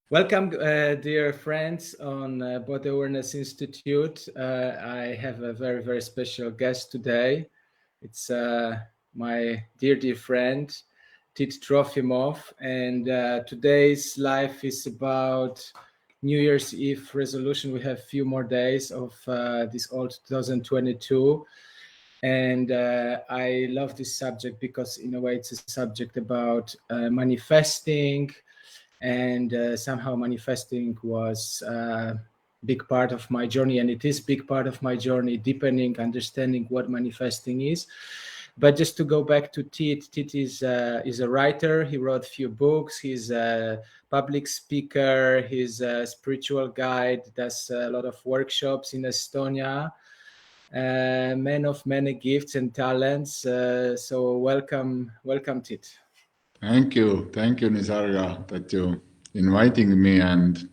Welcome, dear friends on Body Awareness Institute. I have a very, very special guest today. It's my dear friend, Tiit Trofimov. And today's live is about New Year's Eve resolution. We have a few more days of this old 2022. And I love this subject because in a way it's a subject about manifesting, and somehow manifesting was a big part of my journey, and it is big part of my journey, deepening, understanding what manifesting is. But just to go back to Tiit is a writer. He wrote a few books. He's a public speaker. He's a spiritual guide, does a lot of workshops in Estonia. Man of many gifts and talents. So welcome, Tiit. Thank you, Nisarga, that you inviting me, and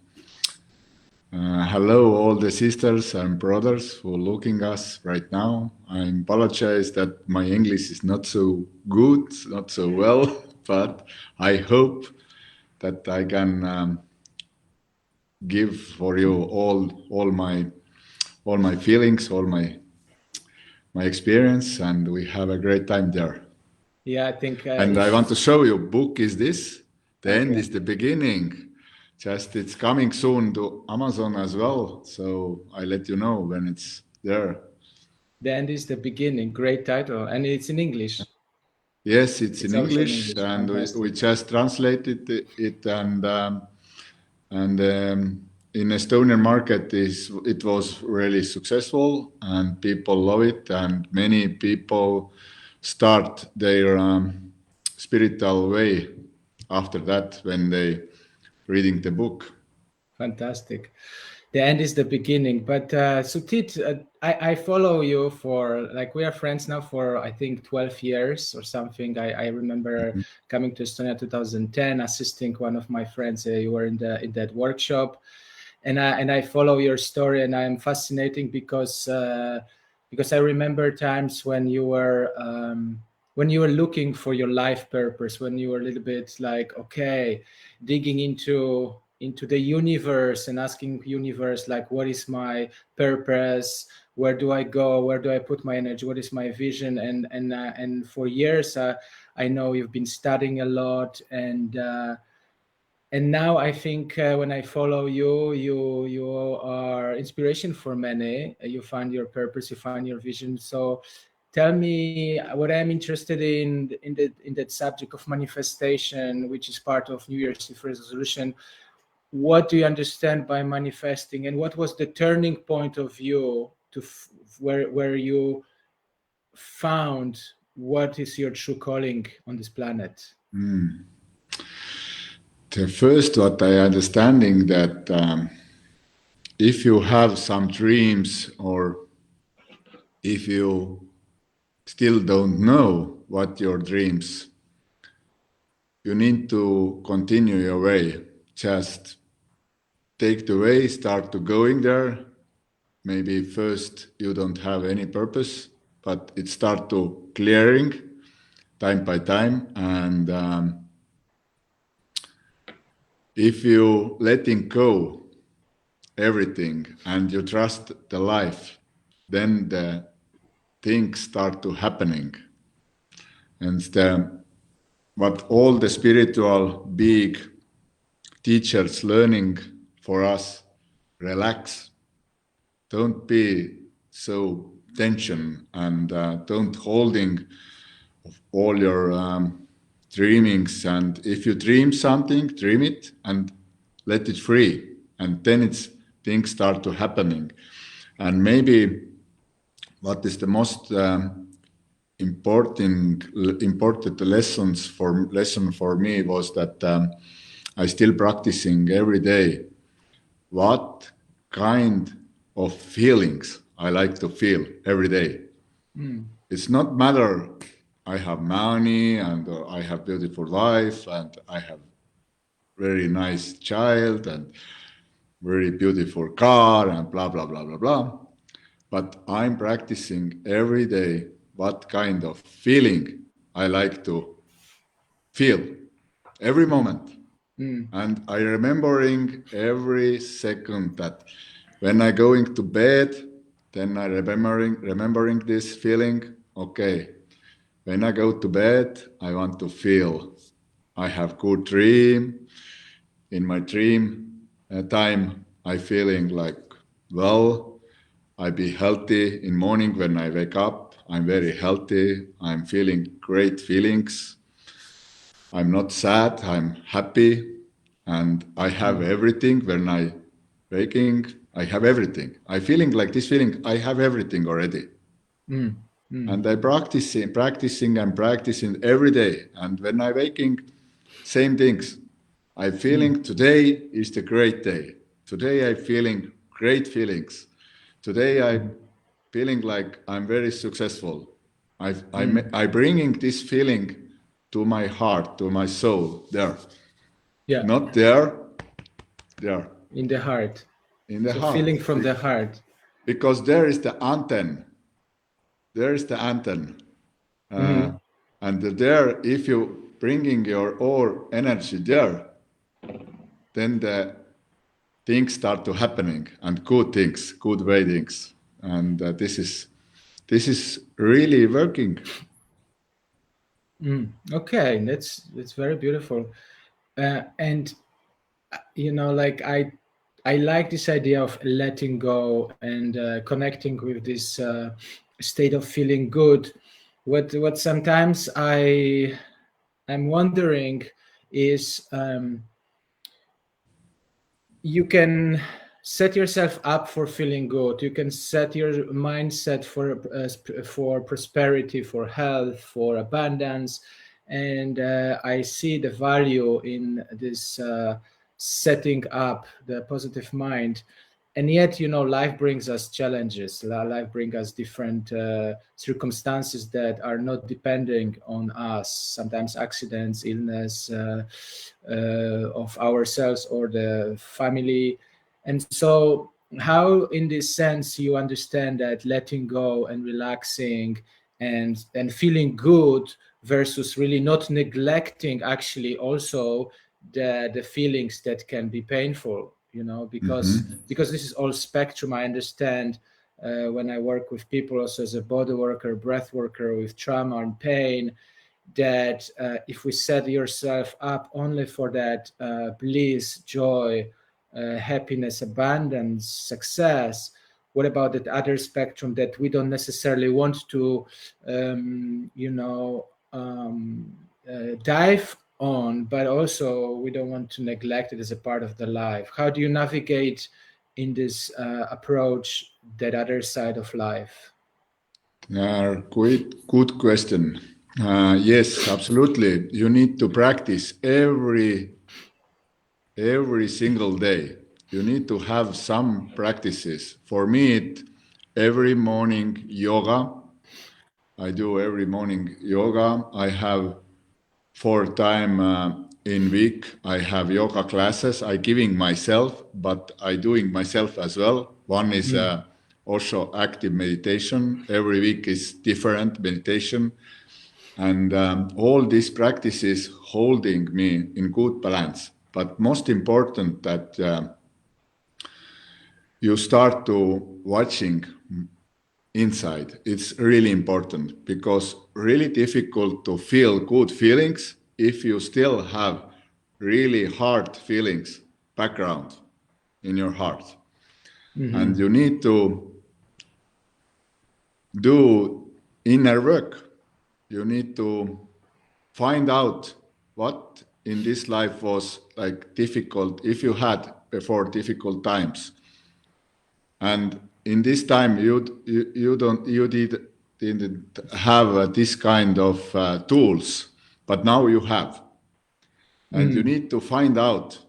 hello all the sisters and brothers who are looking us right now. I apologize that my English is not so good, not so well, but I hope that I can give for you all my feelings, all my experience, and we have a great time there. Yeah, I think. And I want to show you, book is this. The end is the beginning. Just it's coming soon to Amazon as well. So I let you know when it's there. The end is the beginning. Great title. And it's in English. Yes, it's in English, and we just translated it, and in Estonian market it was really successful, and people love it, and many people start their spiritual way after that when they reading the book. Fantastic. The end is the beginning. But so Tiit, I follow you for, like, we are friends now for I think 12 years or something. I remember coming to Estonia 2010, assisting one of my friends. You were in that workshop, and I follow your story, and I'm fascinating because I remember times when you were looking for your life purpose, when you were a little bit like, okay, digging into the universe and asking universe, like, what is my purpose? Where do I go? Where do I put my energy? What is my vision? And for years, I know you've been studying a lot, and now I think when I follow you, you are inspiration for many. You find your purpose, you find your vision. So tell me what I'm interested in that subject of manifestation, which is part of New Year's Eve resolution. What do you understand by manifesting, and what was the turning point of you to where you found what is your true calling on this planet? The first, what I understanding that if you have some dreams, or if you still don't know what your dreams, you need to continue your way. Just take the way, start to going there. Maybe first you don't have any purpose, but it start to clearing time by time. And if you letting go everything and you trust the life, then the things start to happening. And what all the spiritual big teachers learning for us, relax. Don't be so tension, and don't holding all your dreamings. And if you dream something, dream it and let it free. And then things start to happening. And maybe what is the most important lesson for me was that I still practicing every day what kind of feelings I like to feel every day. It's not matter I have money, and I have beautiful life, and I have very nice child, and very beautiful car, and blah, blah, blah, blah, blah. But I'm practicing every day what kind of feeling I like to feel every moment. And I remembering every second that when I going to bed, then I remembering this feeling. Okay, when I go to bed, I want to feel I have good dream. In my dream time, I feeling like, well, I be healthy in morning when I wake up. I'm very healthy. I'm feeling great feelings. I'm not sad. I'm happy. And I have everything when I waking. I have everything. I feeling like this feeling. I have everything already. And I practicing every day. And when I waking, same things. I feeling today is the great day. Today I feeling great feelings. Today I feeling like I'm very successful. I bringing this feeling to my heart, to my soul. There, not there. There. In the heart. In the so heart. Feeling from the heart. Because there is the antenna. There is the antenna. And there, if you bringing your own energy there, then the things start to happening, and good things, good way things. And this is really working. Okay, that's very beautiful. And like I like this idea of letting go and connecting with this state of feeling good. What sometimes I'm wondering is, you can set yourself up for feeling good. You can set your mindset for prosperity, for health, for abundance, and I see the value in this setting up the positive mind. And yet, life brings us challenges. Life brings us different circumstances that are not depending on us. Sometimes accidents, illness of ourselves or the family. And so how, in this sense, you understand that letting go and relaxing and feeling good versus really not neglecting actually also the feelings that can be painful, because this is all spectrum. I understand when I work with people also as a body worker, breath worker with trauma and pain, that if we set yourself up only for that bliss, joy, happiness, abundance, success, what about that other spectrum that we don't necessarily want to dive on, but also we don't want to neglect it as a part of the life? How do you navigate in this approach that other side of life? Good question. Yes, absolutely. You need to practice every single day. You need to have some practices. For me, every morning yoga. I do every morning yoga. I have 4 times in week. I have yoga classes. I giving myself, but I doing myself as well. One is Osho active meditation. Every week is different meditation. And all these practices holding me in good balance. But most important that you start to watching inside. It's really important, because really difficult to feel good feelings if you still have really hard feelings background in your heart. And you need to do inner work. You need to find out what in this life was like difficult, if you had before difficult times. And in this time, you didn't have this kind of tools, but now you have. And you need to find out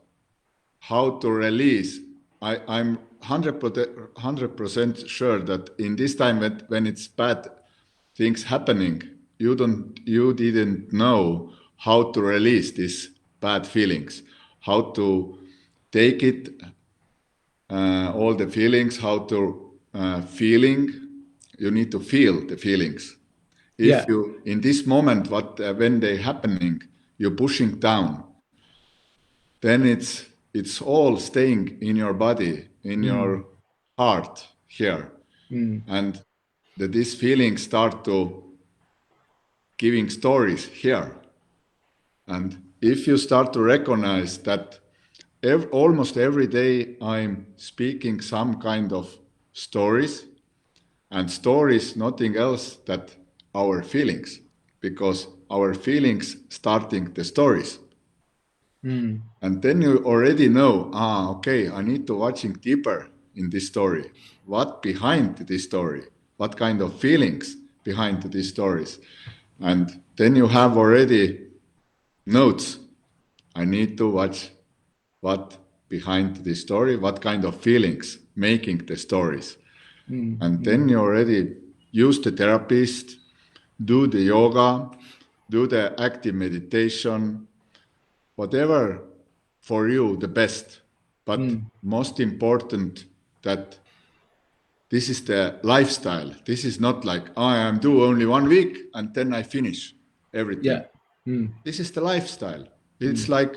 how to release. I'm 100% sure that in this time when it's bad things happening, you didn't know how to release these bad feelings, how to take it, all the feelings, how to feeling. You need to feel the feelings. If you in this moment when they happening, you're pushing down, then it's all staying in your body, in your heart here. And that these feelings start to giving stories here. And if you start to recognize that almost every day I'm speaking some kind of stories, and stories nothing else that our feelings, because our feelings starting the stories. And then you already know, okay, I need to watching deeper in this story. What behind this story? What kind of feelings behind these stories? And then you have already notes. I need to watch what behind the story, what kind of feelings making the stories. And then you already use the therapist, do the yoga, do the active meditation, whatever for you the best. But most important that this is the lifestyle. This is not like, I am do only 1 week and then I finish everything. This is the lifestyle. It's like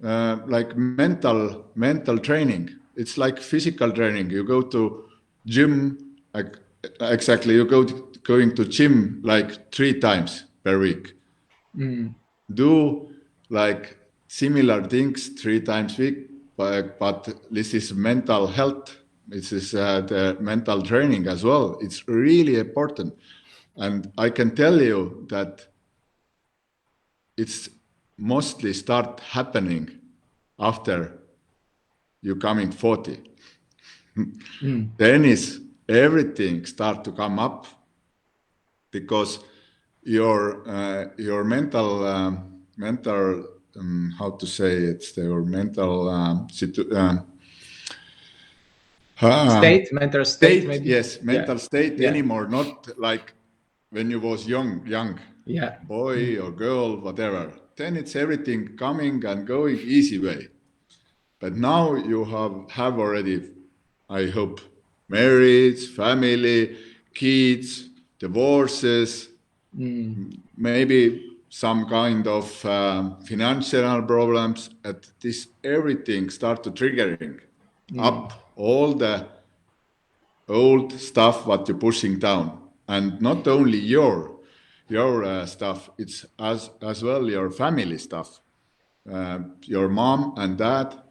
mental training. It's like physical training. You go to gym, exactly. You going to gym like 3 times per week. Do like similar things 3 times a week, but this is mental health. This is the mental training as well. It's really important. And I can tell you that it's mostly start happening after you coming 40. Then is everything start to come up, because your mental how to say it's your mental mental state maybe? Yes, mental state anymore, not like when you was young boy or girl, whatever. Then it's everything coming and going easy way. But now you have already, I hope, marriage, family, kids, divorces, maybe some kind of financial problems. At this, everything start to triggering up all the old stuff what you're pushing down, and not only your stuff, it's as well your family stuff, your mom and dad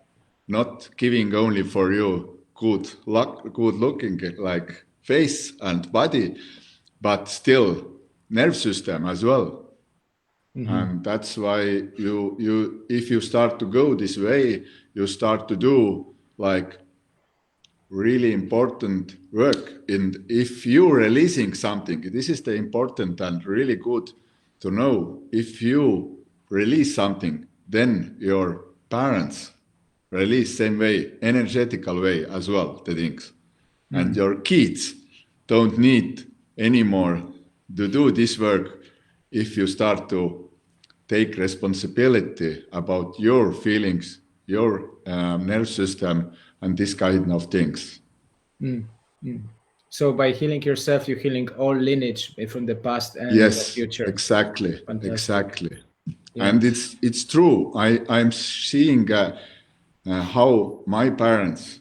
not giving only for you good looking like face and body, but still nerve system as well. And that's why you if you start to go this way, you start to do like really important work. And if you're releasing something, this is the important and really good to know. If you release something, then your parents release same way, energetical way as well, the things. And your kids don't need anymore to do this work if you start to take responsibility about your feelings, your nerve system, and this kind of things. So by healing yourself, you're healing all lineage from the past and the future. Exactly. Fantastic. Exactly. Yeah. And it's true. I'm seeing how my parents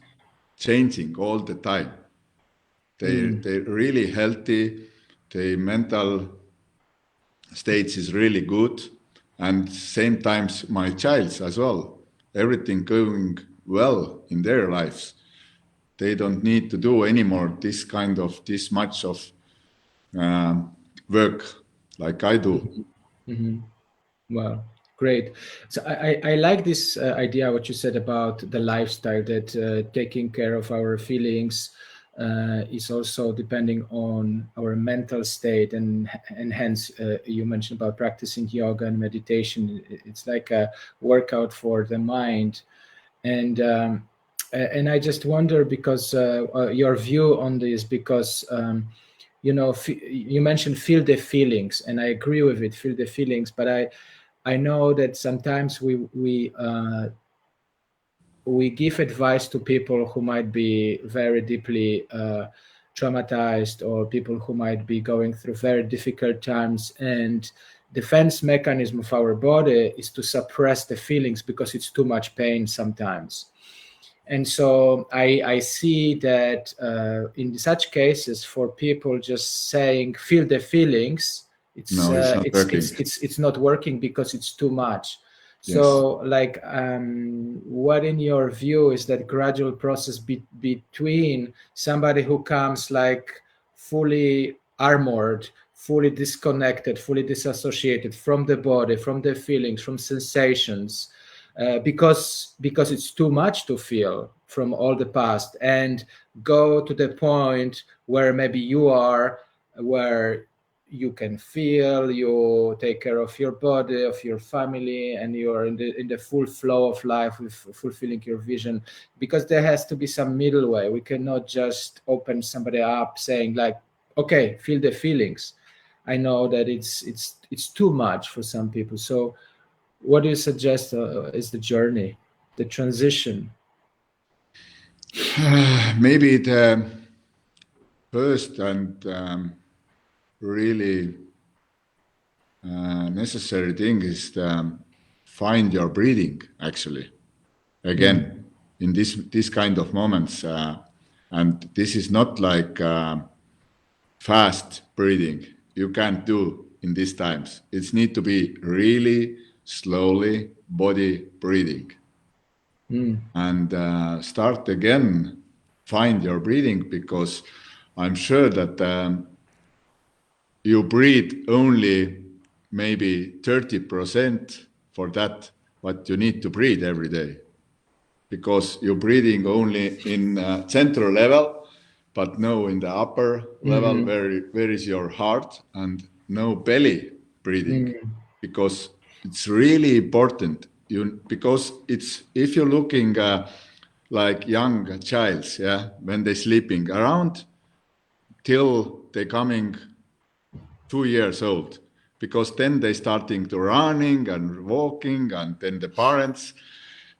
changing all the time. They're really healthy. The mental states is really good, and same times my child's as well. Everything going well in their lives. They don't need to do anymore this much of work like I do. Wow, great. So I like this idea, what you said about the lifestyle, that taking care of our feelings is also depending on our mental state, and hence you mentioned about practicing yoga and meditation. It's like a workout for the mind. And I just wonder, because your view on this, because you mentioned feel the feelings, and I agree with it, feel the feelings. But I know that sometimes we give advice to people who might be very deeply traumatized, or people who might be going through very difficult times, and defense mechanism of our body is to suppress the feelings because it's too much pain sometimes. And so I see that in such cases, for people just saying feel the feelings, it's not working because it's too much. So like what in your view is that gradual process between somebody who comes like fully armored, fully disconnected, fully disassociated from the body, from the feelings, from sensations, because it's too much to feel from all the past, and go to the point where maybe you are, where you can feel, you take care of your body, of your family, and you're in the full flow of life with fulfilling your vision. Because there has to be some middle way. We cannot just open somebody up saying like, okay, feel the feelings. I know that it's too much for some people. So what do you suggest is the journey, the transition? Maybe the first and really necessary thing is to find your breathing, actually. Again, in this kind of moments. And this is not like fast breathing. You can't do in these times. It needs to be really slowly body breathing. And start again, find your breathing, because I'm sure that you breathe only maybe 30% for that, what you need to breathe every day, because you're breathing only in central level, but no in the upper level, where is your heart, and no belly breathing, because it's really important. Because it's, if you're looking like young childs, when they're sleeping around till they're coming 2 years old, because then they starting to running and walking, and then the parents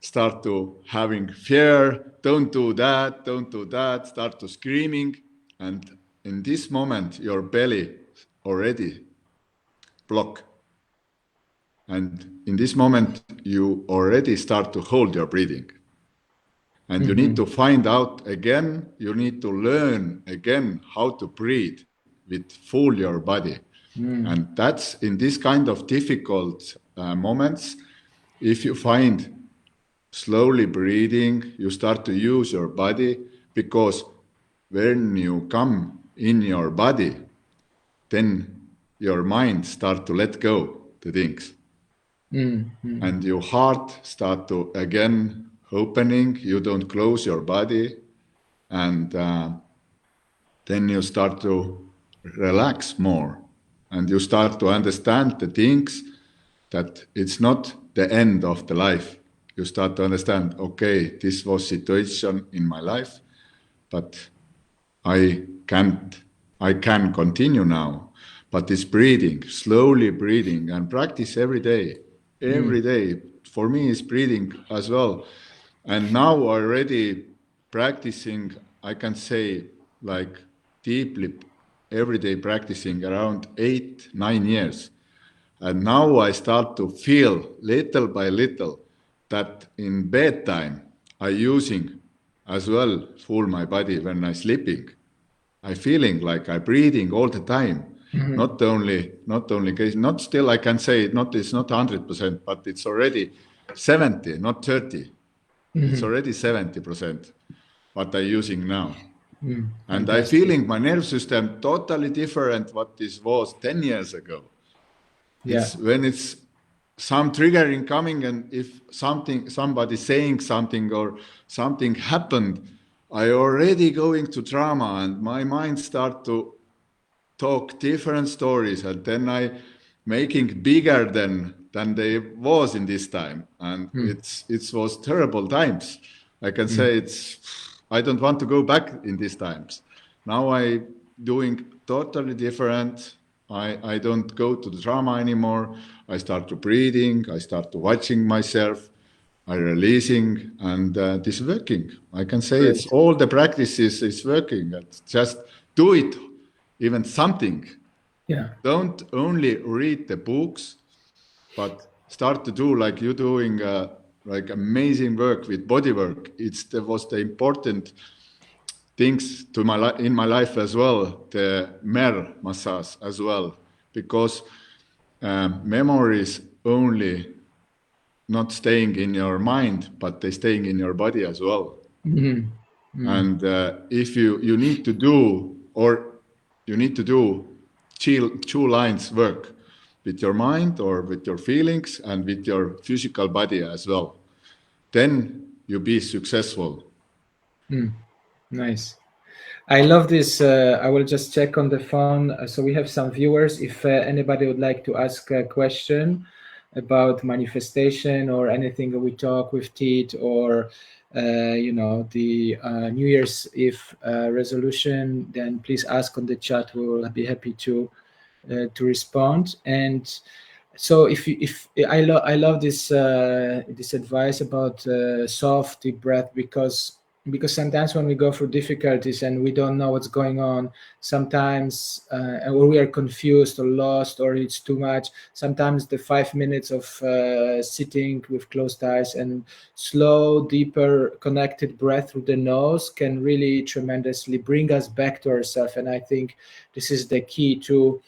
start to having fear, don't do that, start to screaming. And in this moment, your belly already block. And in this moment, you already start to hold your breathing. And you need to find out again, you need to learn again how to breathe with full your body. And that's in this kind of difficult moments, if you find slowly breathing, you start to use your body, because when you come in your body, then your mind start to let go the things. And your heart start to again opening, you don't close your body, and then you start to relax more, and you start to understand the things that it's not the end of the life. You start to understand, okay, this was situation in my life, but I can continue now. But it's breathing, slowly breathing, and practice every day. Every day. For me, is breathing as well. And now already practicing, I can say, like deeply, every day practicing around 8-9 years. And now I start to feel little by little that in bedtime I using as well full my body when I sleeping. I feeling like I breathing all the time. Not only not still I can say it's not 100%, but it's already 70, not 30. It's already 70% what I'm using now. And I feeling my nerve system totally different what this was 10 years ago. It's when it's some triggering coming, and if somebody saying something or something happened, I already going to trauma, and my mind start to talk different stories, and then I making bigger than they was in this time, and it was terrible times. I can say I don't want to go back in these times. Now I doing totally different. I don't go to the drama anymore. I start to breathing. I start to watching myself. I releasing, and this is working. I can say it's all the practices is working. It's just do it, even something, Yeah. Don't only read the books, but start to do like you're doing like amazing work with bodywork. Was the important things to in my life as well, the mer massage as well, because memories only not staying in your mind, but they staying in your body as well. And if you need to do, or you need to do two lines work with your mind or with your feelings and with your physical body as well, then you be successful. Nice. I love this. I will just check on the phone. So we have some viewers. If anybody would like to ask a question about manifestation or anything we talk with Tiit, or the New Year's Eve resolution, then please ask on the chat. We will be happy to respond. And so if I love this this advice about soft deep breath, because sometimes when we go through difficulties and we don't know what's going on, sometimes or we are confused or lost or it's too much, sometimes the 5 minutes of sitting with closed eyes and slow, deeper, connected breath through the nose can really tremendously bring us back to ourselves. And I think this is the key to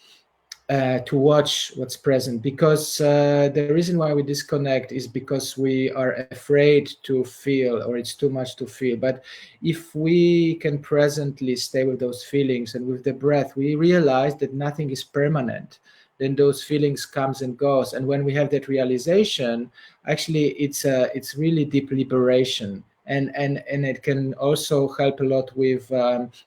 watch what's present, because the reason why we disconnect is because we are afraid to feel, or it's too much to feel. But if we can presently stay with those feelings and with the breath, we realize that nothing is permanent. Then those feelings comes and goes, and when we have that realization, actually it's really deep liberation. And it can also help a lot with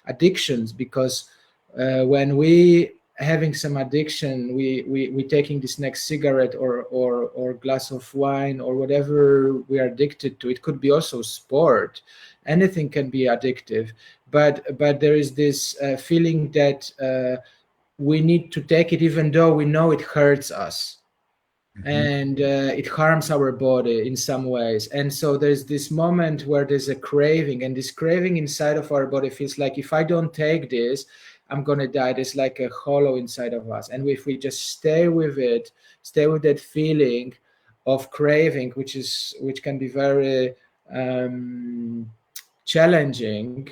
addictions, because when we having some addiction, we taking this next cigarette or glass of wine or whatever we are addicted to. It could be also sport. Anything can be addictive, but there is this feeling that we need to take it even though we know it hurts us. And it harms our body in some ways. And so there's this moment where there's a craving, and this craving inside of our body feels like, if I don't take this, I'm gonna die. There's like a hollow inside of us. And if we just stay with it, stay with that feeling of craving, which can be very challenging,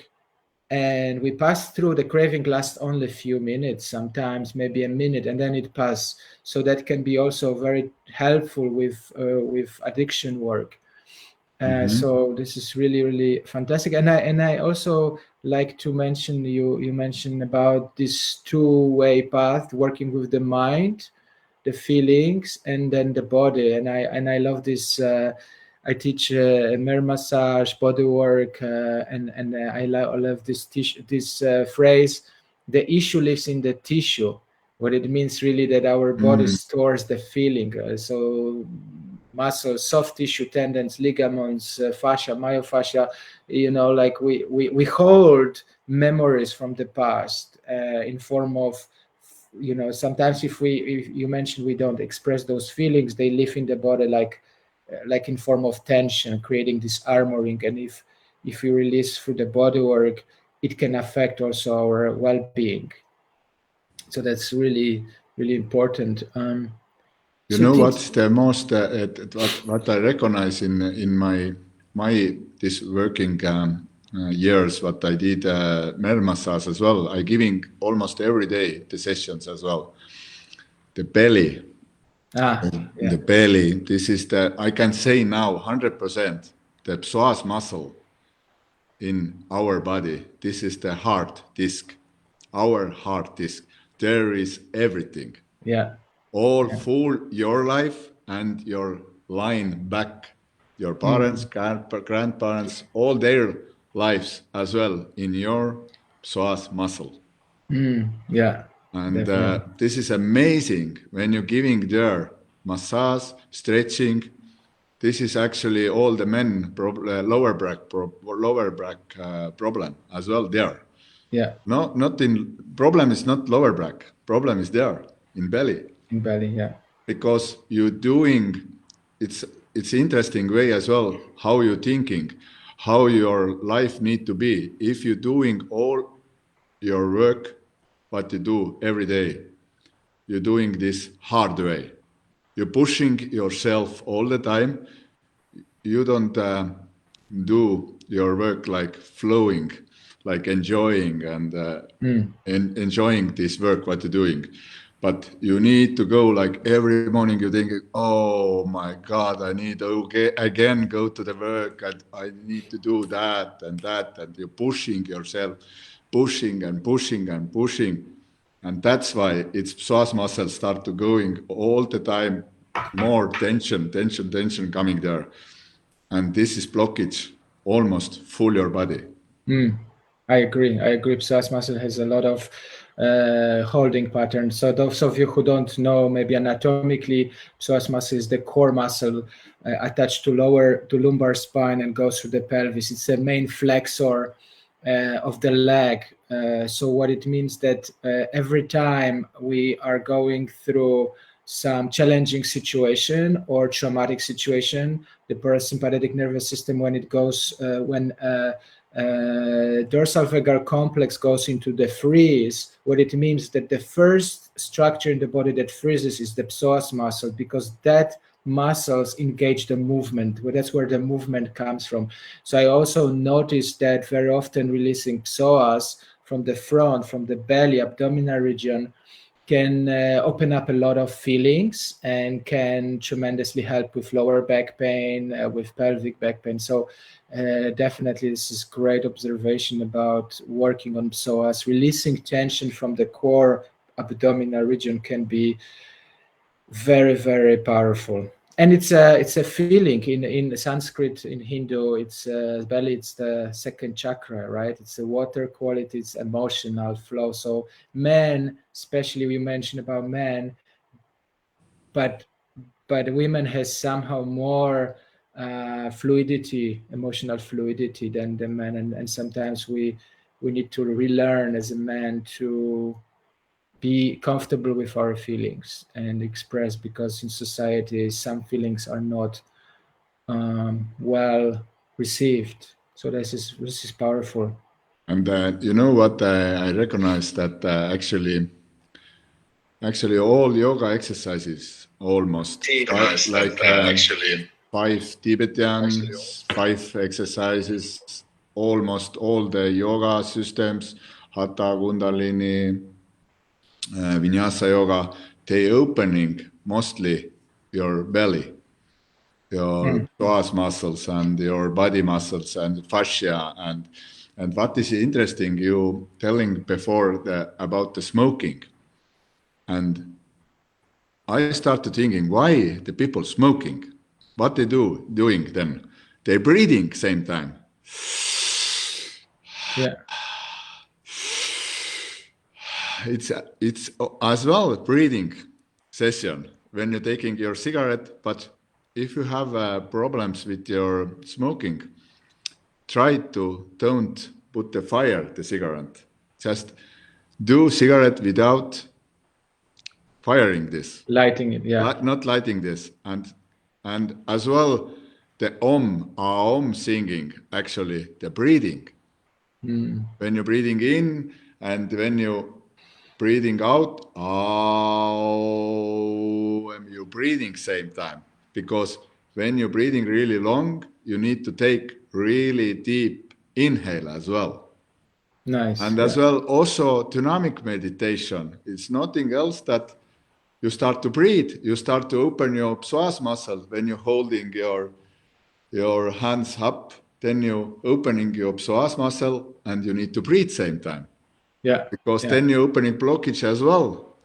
and we pass through, the craving lasts only a few minutes, sometimes maybe a minute, and then it passes. So that can be also very helpful with addiction work. So this is really, really fantastic. And I also like to mention, you mentioned about this two-way path, working with the mind, the feelings, and then the body. And I love this. I teach mer massage, body work, and I love this phrase: the issue lives in the tissue. What it means really that our body stores the feeling. So muscles, soft tissue, tendons, ligaments, fascia, myofascia. Like we hold memories from the past in form of, sometimes if you mentioned we don't express those feelings, they live in the body like in form of tension, creating this armoring. And if we release through the body work, it can affect also our well-being. So that's really, really important. You know what's the most what I recognize in my this working years, what I did mer massage as well. I giving almost every day the sessions as well. The belly. The belly, this is I can say now 100%, the psoas muscle in our body. This is the heart disc, our heart disc. There is everything. All full your life and your line back, your parents, grandparents, all their lives as well in your psoas muscle. And this is amazing when you're giving there massage, stretching. This is actually all the men lower back problem as well there. No, not in problem is not lower back. Problem is there in belly. In belly, Because you're doing it's interesting way as well how you're thinking, how your life need to be. If you're doing all your work, what you do every day, you're doing this hard way. You're pushing yourself all the time. You don't do your work like flowing, like enjoying and enjoying this work, what you're doing. But you need to go like every morning you think, oh my God, I need to again go to the work. I need to do that. And you're pushing yourself, pushing and pushing and pushing. And that's why its psoas muscles start to going all the time, more tension coming there. And this is blockage almost full your body. I agree. Psoas muscle has a lot of holding patterns. So those of you who don't know, maybe anatomically, psoas muscle is the core muscle attached to lumbar spine and goes through the pelvis. It's the main flexor of the leg. So what it means that every time we are going through some challenging situation or traumatic situation, the parasympathetic nervous system, when it goes, dorsal vagal complex goes into the freeze, what it means that the first structure in the body that freezes is the psoas muscle, because that muscles engage the movement. Well, that's where the movement comes from. So I also noticed that very often releasing psoas from the front, from the belly, abdominal region, can open up a lot of feelings and can tremendously help with lower back pain, with pelvic back pain. So definitely this is great observation about working on psoas. Releasing tension from the core abdominal region can be very, very powerful. And it's a feeling in Sanskrit, in Hindu, it's belly, it's the second chakra, right? It's the water quality, it's emotional flow. So men, especially we mentioned about men, but women has somehow more fluidity, emotional fluidity than the men. And sometimes we need to relearn as a man to be comfortable with our feelings and express, because in society some feelings are not well received. So this is powerful. And you know what, I recognize that actually all yoga exercises almost actually 5 Tibetans, 5 exercises, almost all the yoga systems, Hatha, Kundalini, Vinyasa yoga, they opening mostly your belly, your psoas muscles and your body muscles and fascia. And what is interesting, you telling before about the smoking. And I started thinking, why the people smoking? What they doing then? They're breathing same time. Yeah. It's as well a breathing session when you're taking your cigarette. But if you have problems with your smoking, try to don't put the cigarette. Just do cigarette without firing this. Lighting it, yeah. Not lighting this. And as well, the om singing, actually, the breathing. When you're breathing in and when you're breathing out, and you're breathing same time. Because when you're breathing really long, you need to take really deep inhale as well. Nice. And as well, also dynamic meditation. It's nothing else that you start to breathe. You start to open your psoas muscle when you're holding your hands up. Then you're opening your psoas muscle and you need to breathe same time. Yeah. Because then you're opening blockage as well.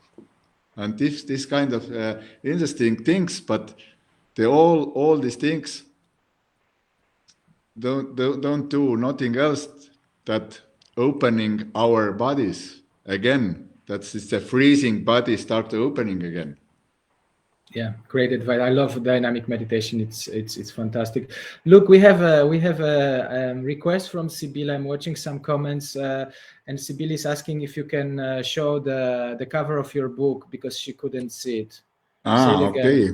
And this kind of interesting things, but all these things don't do nothing else that opening our bodies again. It's the freezing body start opening again. Yeah, great advice. I love dynamic meditation. It's fantastic. Look, we have a request from Sibylle. I'm watching some comments, and Sibylle is asking if you can show the cover of your book because she couldn't see it. Okay.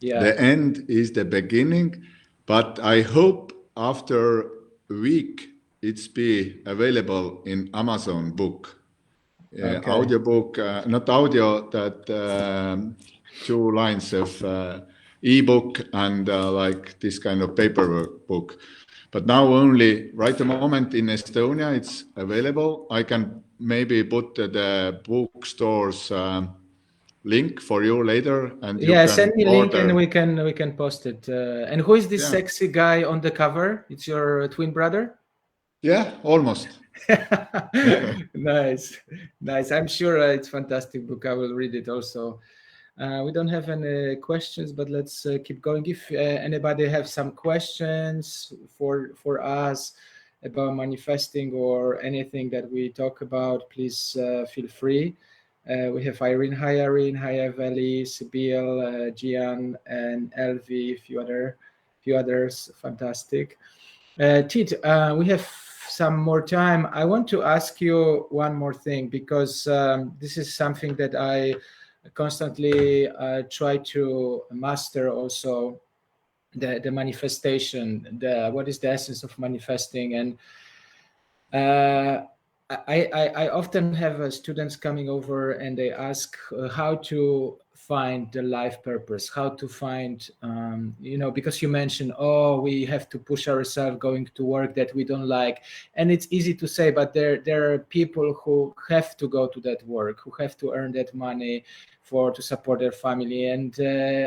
Yeah. The end is the beginning, but I hope after a week it's be available in Amazon book. Okay. audiobook, not audio, that 2 lines of ebook and like this kind of paperwork book. But now only right the moment in Estonia it's available. I can maybe put the bookstore's link for you later, and you can send me a link order. and we can post it. And who is this sexy guy on the cover? It's your twin brother? Yeah, almost. Nice. I'm sure it's fantastic book. I will read it also. We don't have any questions, but let's keep going. If anybody have some questions for us about manifesting or anything that we talk about, please feel free. We have Irene. Hi, Irene. Hi, Eveli, Sibyl, Gian, and Elvi. Few others. Fantastic. Tiit, we have some more time. I want to ask you one more thing, because this is something that I constantly try to master also, the manifestation, what is the essence of manifesting. And I often have students coming over and they ask how to find the life purpose, how to find, because you mentioned, we have to push ourselves going to work that we don't like. And it's easy to say, but there are people who have to go to that work, who have to earn that money to support their family. And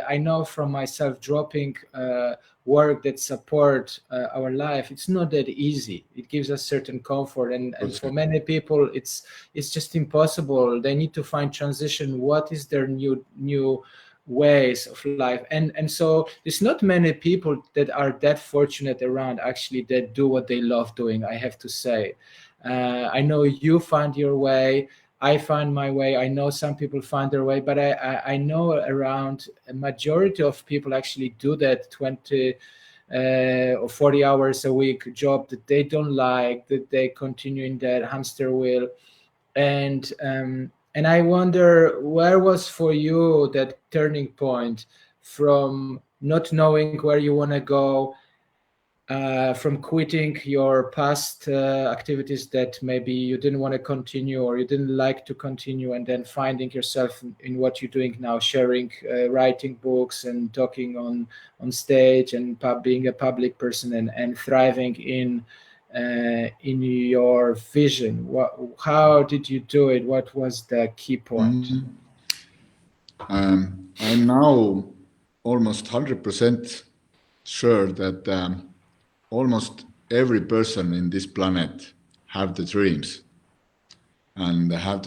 I know from myself, dropping work that support our life, it's not that easy. It gives us certain comfort, and for many people it's just impossible. They need to find transition, what is their new ways of life. And so there's not many people that are that fortunate around, actually, that do what they love doing, I have to say. I know you find your way, I find my way. I know some people find their way, but I know around a majority of people actually do that 20 or 40 hours a week job that they don't like, that they continue in that hamster wheel. And I wonder, where was for you that turning point from not knowing where you want to go, from quitting your past activities that maybe you didn't want to continue or you didn't like to continue, and then finding yourself in what you're doing now, sharing, writing books and talking on stage, and being a public person, and thriving in your vision. How did you do it? What was the key point? I'm now almost 100% sure that almost every person in this planet have the dreams, and have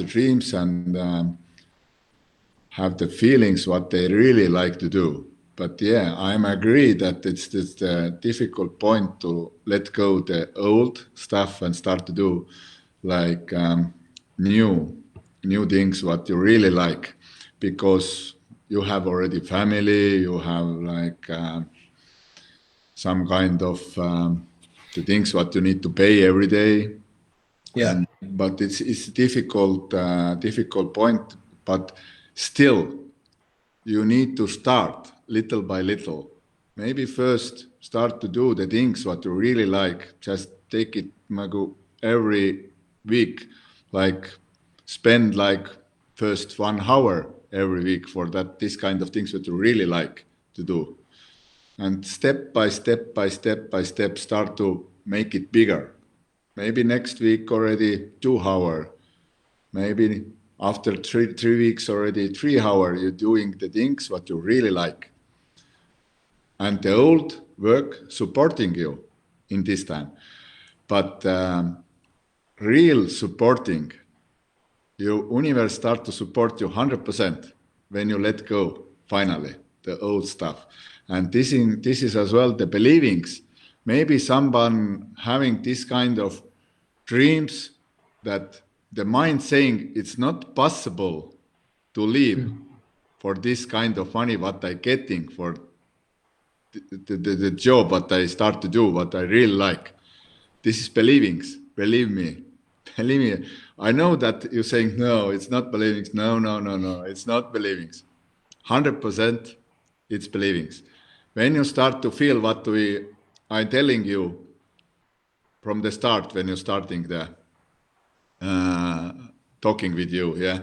the feelings what they really like to do. But yeah, I'm agree that it's just a difficult point to let go the old stuff and start to do like new things what you really like, because you have already family, you have like some kind of the things what you need to pay every day. Yeah. But it's difficult point, but still you need to start little by little. Maybe first start to do the things what you really like. Just take it every week, like spend like first 1 hour every week for this kind of things that you really like to do. And step by step start to make it bigger. Maybe next week already 2 hour. Maybe after three weeks already 3 hour, you're doing the things what you really like. And the old work supporting you in this time. But real supporting, your universe start to support you 100% when you let go, finally, the old stuff. And this is as well the believings. Maybe someone having this kind of dreams that the mind saying it's not possible to live for this kind of money what I getting for the job what I start to do, what I really like. This is believings, believe me. I know that you're saying, no, it's not believings. No, it's not believings. 100% it's believings. When you start to feel what I'm telling you from the start, when you're starting the talking with you, yeah,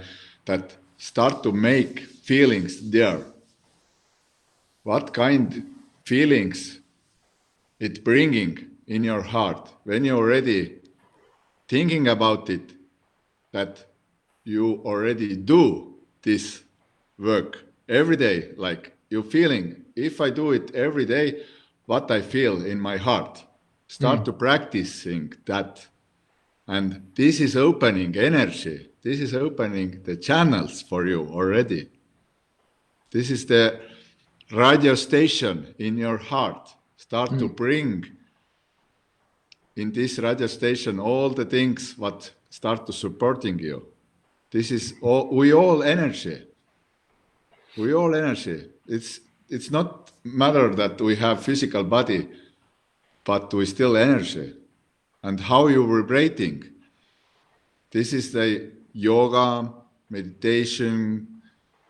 that start to make feelings there. What kind feelings it bringing in your heart when you're already thinking about it, that you already do this work every day, like you're feeling, if I do it every day, what I feel in my heart. Start to practicing that. And this is opening energy. This is opening the channels for you already. This is the radio station in your heart. Start to bring in this radio station all the things what start to supporting you. This is all, we all energy. We all energy. It's not matter that we have physical body, but we still energy. And how you vibrating. This is the yoga, meditation,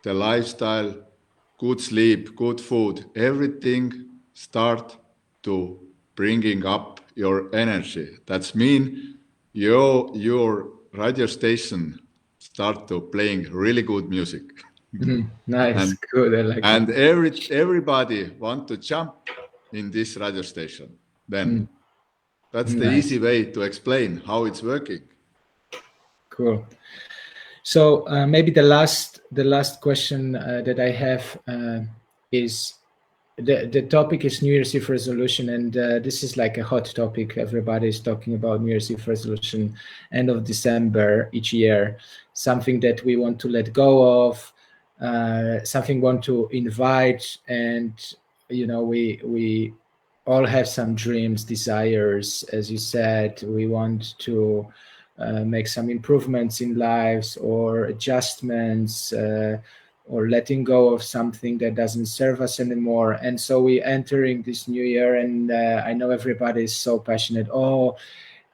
the lifestyle, good sleep, good food. Everything start to bringing up your energy. That's mean your radio station start to playing really good music. Nice, good. I like and everybody want to jump in this radio station. Then that's the easy way to explain how it's working. Cool. So maybe the last question that I have is the topic is New Year's Eve resolution, and this is like a hot topic. Everybody is talking about New Year's Eve resolution, end of December each year. Something that we want to let go of, something we want to invite, and we all have some dreams, desires. As you said, we want to make some improvements in lives or adjustments, or letting go of something that doesn't serve us anymore. And so we entering this new year, and I know everybody is so passionate. Oh,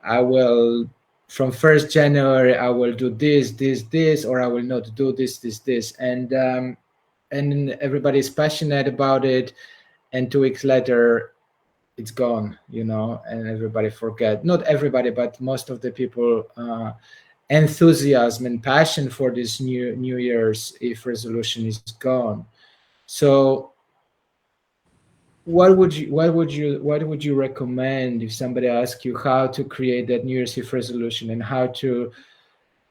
I will, from 1st January, I will do this, or I will not do this. And everybody is passionate about it. And 2 weeks later, it's gone, and everybody forget. Not everybody, but most of the people, enthusiasm and passion for this New Year's Eve resolution is gone. So what would you recommend if somebody asks you how to create that New Year's Eve resolution and how to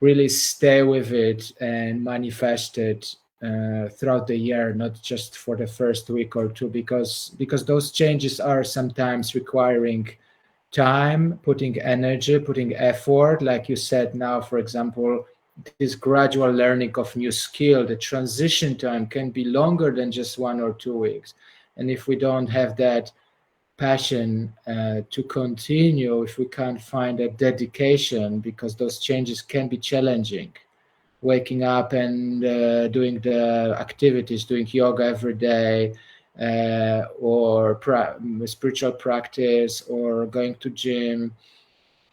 really stay with it and manifest it throughout the year, not just for the first week or two, because those changes are sometimes requiring time, putting energy, putting effort. Like you said now, for example, this gradual learning of new skill, the transition time can be longer than just 1 or 2 weeks. And if we don't have that passion to continue, if we can't find a dedication, because those changes can be challenging, waking up and doing the activities, doing yoga every day, or spiritual practice, or going to gym,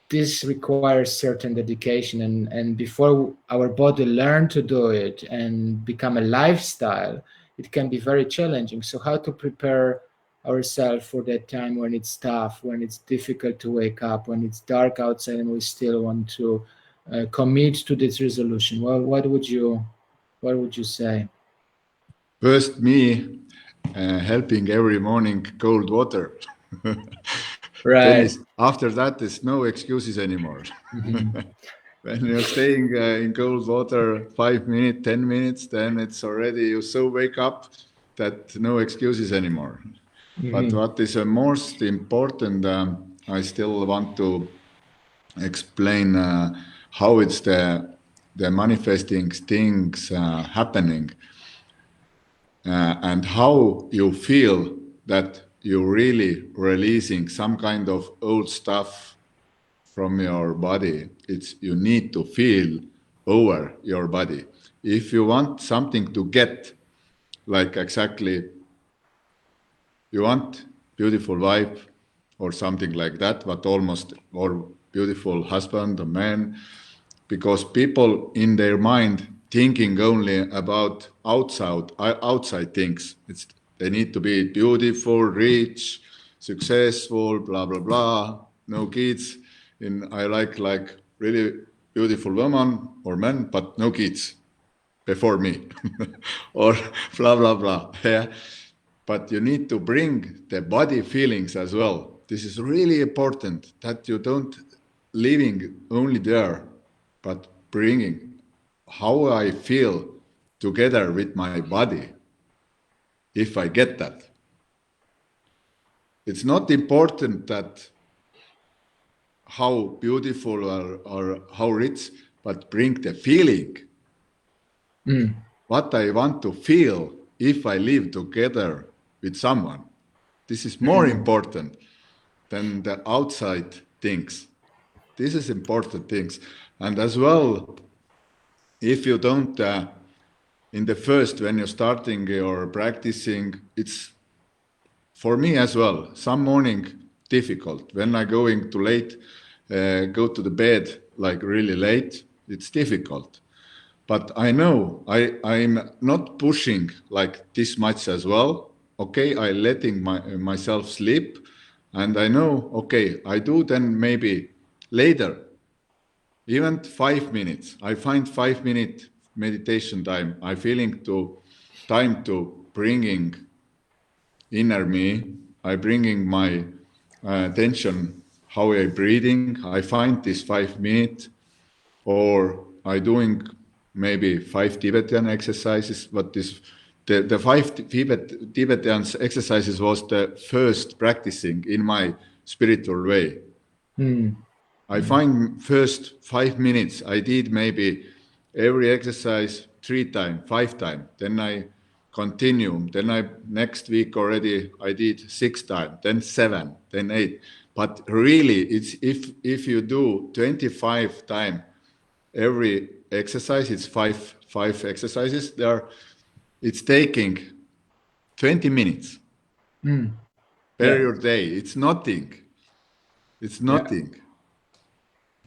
this requires certain dedication, and before our body learn to do it and become a lifestyle, it can be very challenging. So how to prepare ourselves for that time when it's tough, when it's difficult to wake up, when it's dark outside and we still want to commit to this resolution? Well, what would you say? First, me helping every morning cold water. Right. After that, there's no excuses anymore. When you're staying in cold water 5 minutes, 10 minutes, then it's already, you so wake up that no excuses anymore. But what is most important, I still want to explain how it's the manifesting things happening, and how you feel that you're really releasing some kind of old stuff from your body. You need to feel over your body. If you want something to get, like exactly, you want beautiful wife or something like that, but almost, or beautiful husband or man, because people in their mind thinking only about outside things. They need to be beautiful, rich, successful, blah blah blah, no kids. I like really beautiful woman or man, but no kids before me, or blah, blah, blah. Yeah. But you need to bring the body feelings as well. This is really important, that you don't living only there, but bringing how I feel together with my body. If I get that, it's not important that how beautiful or how rich, but bring the feeling. What I want to feel if I live together with someone. This is more important than the outside things. This is important things. And as well, if you don't, in the first, when you're starting or practicing, it's for me as well, some morning difficult. When I'm going too late, go to the bed like really late, it's difficult. But I know I'm not pushing like this much as well. Okay, I letting myself sleep, and I know, okay, I do then maybe later, even 5 minutes. I find 5-minute meditation time. I feeling time to bringing inner me. I bringing my attention, how I breathing. I find this 5 minutes, or I doing maybe 5 Tibetan exercises. But this the 5 Tibetan exercises was the first practicing in my spiritual way. I find first 5 minutes, I did maybe every exercise 3 times, 5 times. Then I continue. Then next week already I did 6 times, then 7, then 8. But really, it's if you do 25 times every exercise, it's five exercises there. It's taking 20 minutes per your day. It's nothing. It's nothing.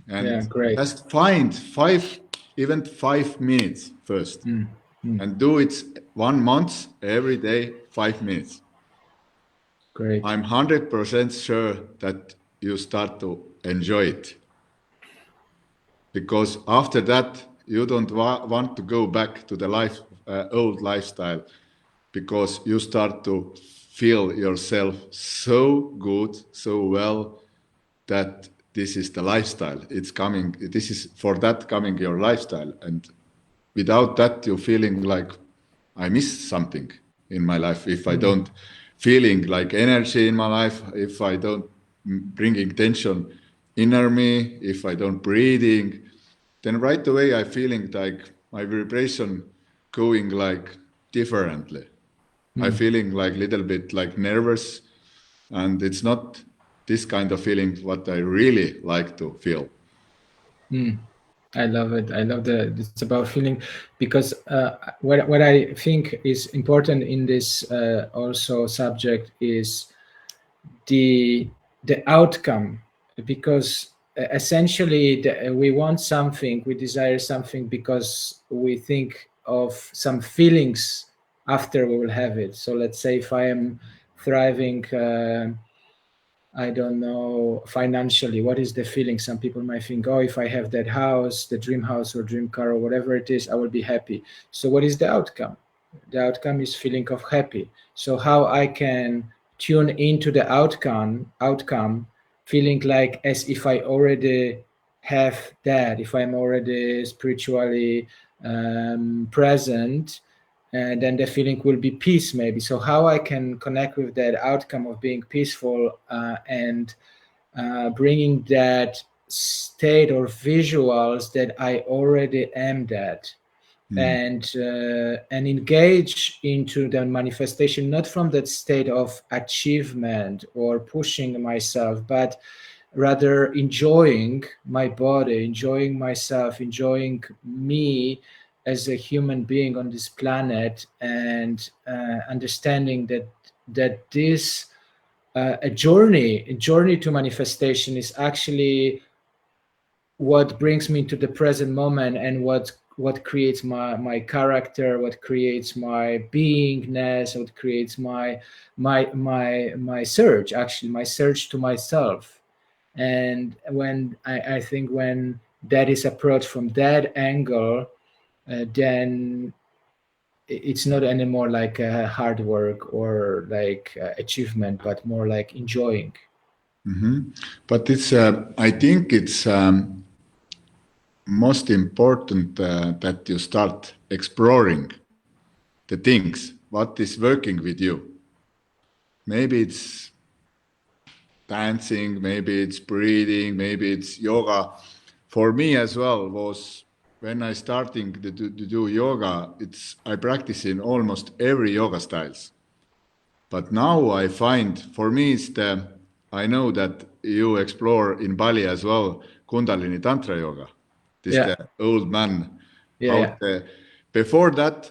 And great. just find 5 minutes first, and do it 1 month every day, 5 minutes. Great. I'm 100% sure that you start to enjoy it, because after that you don't want to go back to the old lifestyle, because you start to feel yourself so good, so well, that this is the lifestyle. It's coming. This is for that coming your lifestyle, and without that, you're feeling like I miss something in my life. If I don't feeling like energy in my life, if I don't bringing tension inner me, if I don't breathing, then right away I feeling like my vibration going like differently. I feeling like little bit like nervous, and it's not this kind of feeling what I really like to feel. I love it. I love it's about feeling, because what I think is important in this also subject is the outcome, because essentially we want something, we desire something because we think of some feelings after we will have it. So let's say if I am thriving, I don't know, financially, what is the feeling? Some people might think, oh, if I have that house, the dream house or dream car or whatever it is, I will be happy. So what is the outcome? The outcome is feeling of happy. So how I can tune into the outcome, feeling like as if I already have that, if I'm already spiritually present, and then the feeling will be peace maybe. So how I can connect with that outcome of being peaceful and bringing that state or visuals that I already am that, and engage into the manifestation, not from that state of achievement or pushing myself, but rather enjoying my body, enjoying myself, enjoying me as a human being on this planet, and understanding that this a journey to manifestation is actually what brings me to the present moment, and what creates my character, what creates my beingness, what creates my search, actually my search to myself. And when I think when that is approached from that angle, then it's not anymore like hard work or like achievement, but more like enjoying. But it's I think it's most important that you start exploring the things, what is working with you. Maybe it's dancing, maybe it's breathing, maybe it's yoga. For me as well was when I starting to do yoga, I practice in almost every yoga styles. But now I find, for me, I know that you explore in Bali as well, Kundalini Tantra yoga. This Yeah. the old man. Yeah. Before that,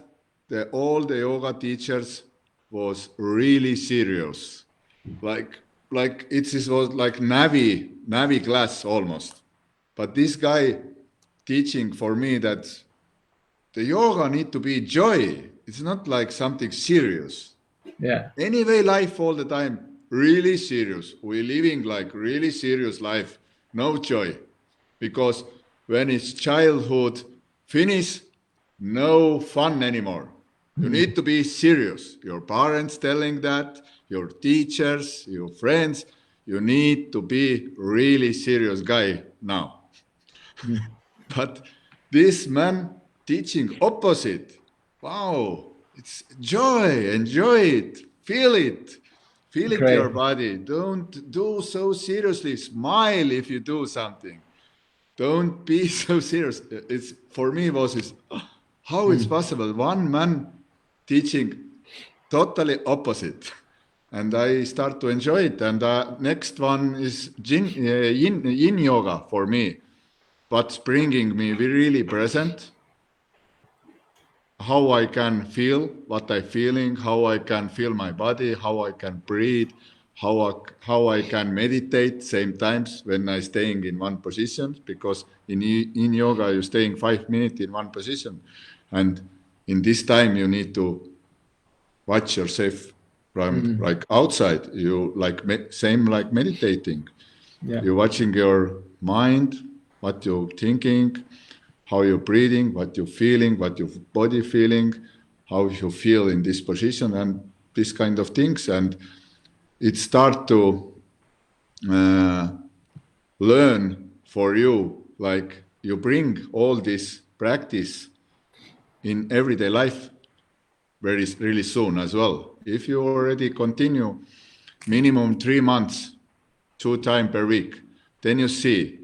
all the yoga teachers was really serious. Like it was like Navy class almost. But this guy teaching for me that the yoga need to be joy. It's not like something serious. Yeah. Anyway, life all the time, really serious. We're living like really serious life, no joy. Because when it's childhood finish, no fun anymore. You need to be serious. Your parents telling that, your teachers, your friends, you need to be really serious guy now. But this man teaching opposite. Wow, it's joy, enjoy it, feel it. Feel it your body. Don't do so seriously. Smile if you do something. Don't be so serious. It's for me was this, how it's possible. One man teaching totally opposite. And I start to enjoy it. And next one is yin yoga for me. What's bringing me really present, how I can feel what I'm feeling, how I can feel my body, how I can breathe, how I can meditate same times when I'm staying in one position, because in yoga you're staying 5 minutes in one position, and in this time you need to watch yourself from like outside. You like same like meditating. Yeah. You're watching your mind, what you're thinking, how you're breathing, what you're feeling, what your body feeling, how you feel in this position, and these kind of things. And it start to learn for you, like you bring all this practice in everyday life really soon as well. If you already continue minimum 3 months, 2 times per week, then you see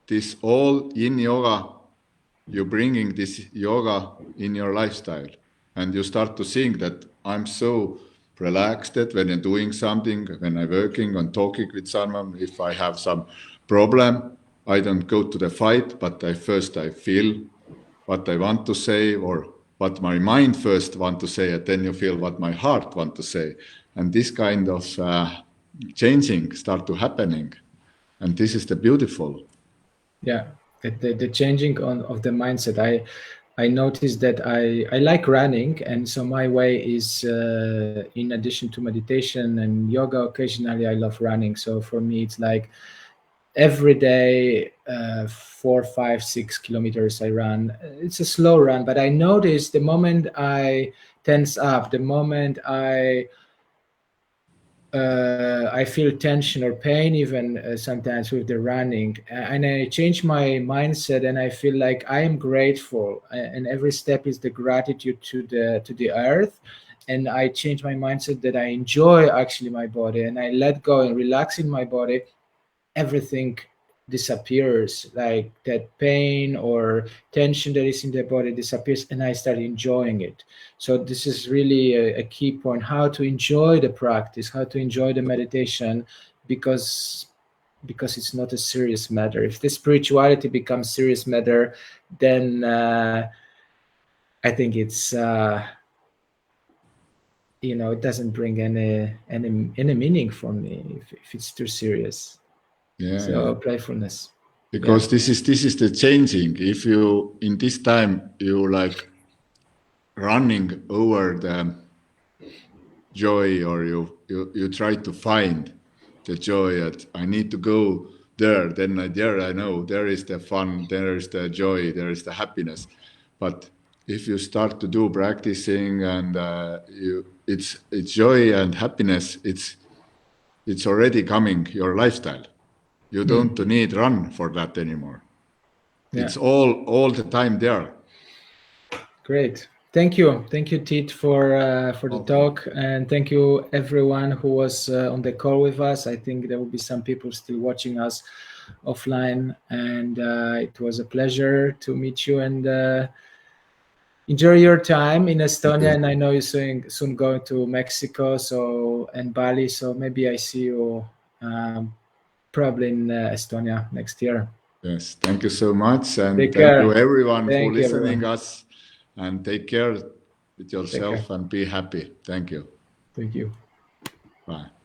this all yin yoga, you're bringing this yoga in your lifestyle, and you start to think that I'm so relaxed that when I'm doing something, when I'm working and talking with someone, if I have some problem, I don't go to the fight, but I feel what I want to say, or what my mind first want to say, and then you feel what my heart want to say. And this kind of changing start to happening. And this is the beautiful. Yeah, the changing of the mindset. I noticed that I like running, and so my way is in addition to meditation and yoga, occasionally I love running. So for me, it's like every day 4, 5, 6 kilometers I run. It's a slow run, but I notice the moment I tense up, the moment I feel tension or pain even sometimes with the running, and I change my mindset, and I feel like I am grateful, and every step is the gratitude to the earth, and I change my mindset that I enjoy actually my body, and I let go and relax in my body. Everything disappears, like that pain or tension that is in the body disappears, and I start enjoying it. So this is really a key point, how to enjoy the practice, how to enjoy the meditation, because it's not a serious matter. If the spirituality becomes serious matter, then I think it's it doesn't bring any meaning for me if it's too serious. So playfulness. Because this is the changing. If you in this time you like running over the joy, or you try to find the joy that I need to go there, then there I know there is the fun, there is the joy, there is the happiness. But if you start to do practicing and it's joy and happiness, it's already coming your lifestyle. You don't need run for that anymore. Yeah. It's all the time there. Great. Thank you, Tiit, for the talk, and thank you everyone who was on the call with us. I think there will be some people still watching us offline, and it was a pleasure to meet you, and enjoy your time in Estonia. And I know you're soon going to Mexico, and Bali. So maybe I see you probably in Estonia next year. Yes, thank you so much, and thank you everyone for listening us. And take care with yourself and be happy. Thank you. Thank you. Bye.